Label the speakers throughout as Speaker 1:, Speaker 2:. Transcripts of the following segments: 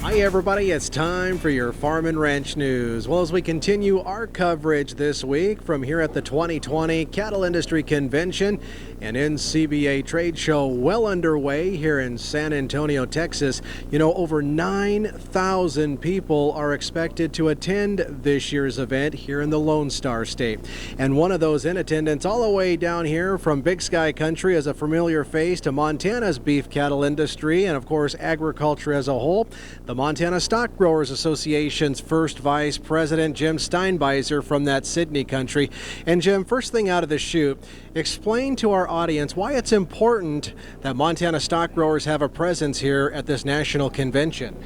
Speaker 1: Hi everybody, it's time for your Farm and Ranch News. Well, as we continue our coverage this week from here at the 2020 Cattle Industry Convention and NCBA Trade Show well underway here in San Antonio, Texas, over 9,000 people are expected to attend this year's event here in the Lone Star State. And one of those in attendance all the way down here from Big Sky Country is a familiar face to Montana's beef cattle industry and of course agriculture as a whole. The Montana Stock Growers Association's first vice president, Jim Steinbeiser from that Sydney country. And Jim, first thing out of the chute, explain to our audience why it's important that Montana stock growers have a presence here at this national convention.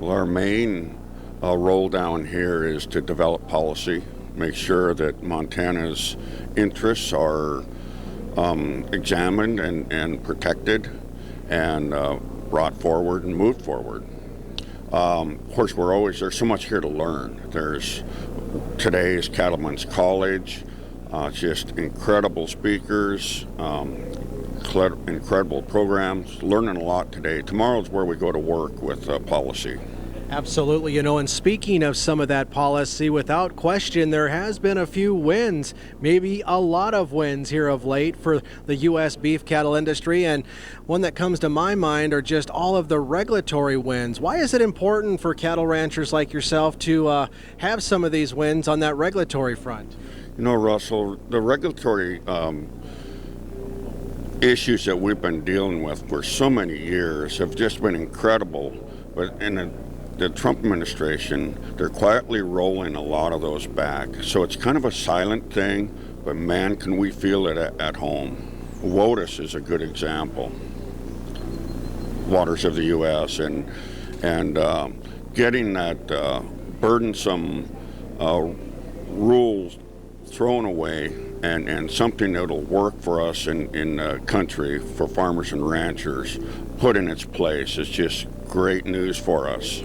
Speaker 2: Well, our main role down here is to develop policy, make sure that Montana's interests are examined and protected and brought forward and moved forward. Of course, there's so much here to learn. There's today's Cattlemen's College, just incredible speakers, incredible programs, learning a lot today. Tomorrow's where we go to work with policy.
Speaker 1: Absolutely, and speaking of some of that policy, without question, there has been a few wins, maybe a lot of wins here of late for the U.S. beef cattle industry, and one that comes to my mind are just all of the regulatory wins. Why is it important for cattle ranchers like yourself to have some of these wins on that regulatory front?
Speaker 2: Russell, the regulatory issues that we've been dealing with for so many years have just been incredible, but in the Trump administration, they're quietly rolling a lot of those back. So it's kind of a silent thing, but man, can we feel it at home. WOTUS is a good example. Waters of the U.S. and getting that burdensome rules thrown away and something that'll work for us in the country for farmers and ranchers put in its place is just great news for us.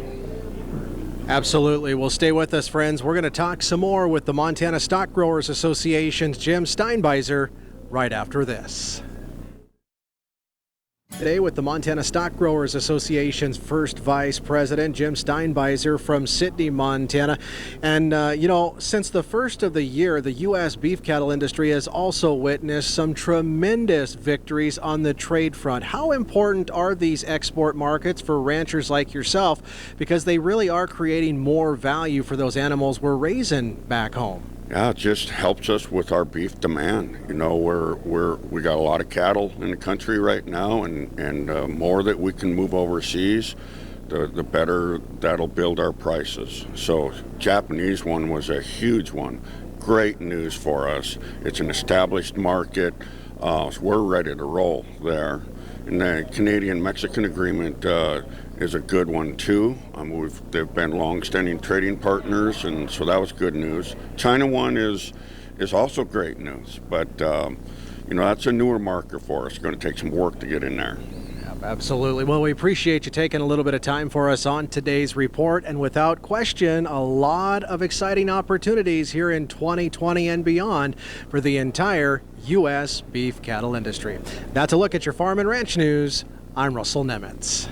Speaker 1: Absolutely. Well, stay with us, friends. We're going to talk some more with the Montana Stock Growers Association's Jim Steinbeiser right after this. Today with the Montana Stock Growers Association's first vice president, Jim Steinbeiser from Sydney, Montana. And, since the first of the year, the U.S. beef cattle industry has also witnessed some tremendous victories on the trade front. How important are these export markets for ranchers like yourself? Because they really are creating more value for those animals we're raising back home.
Speaker 2: Yeah, it just helps us with our beef demand. We got a lot of cattle in the country right now, and more that we can move overseas, the better that'll build our prices. So Japanese one was a huge one. Great news for us. It's an established market, so we're ready to roll there. And the Canadian-Mexican agreement is a good one too. They've been long-standing trading partners, and so that was good news. China one is also great news, but that's a newer marker for us. It's going to take some work to get in there.
Speaker 1: Absolutely. Well, we appreciate you taking a little bit of time for us on today's report, and without question, a lot of exciting opportunities here in 2020 and beyond for the entire U.S. beef cattle industry. That's a look at your Farm and Ranch News. I'm Russell Nemitz.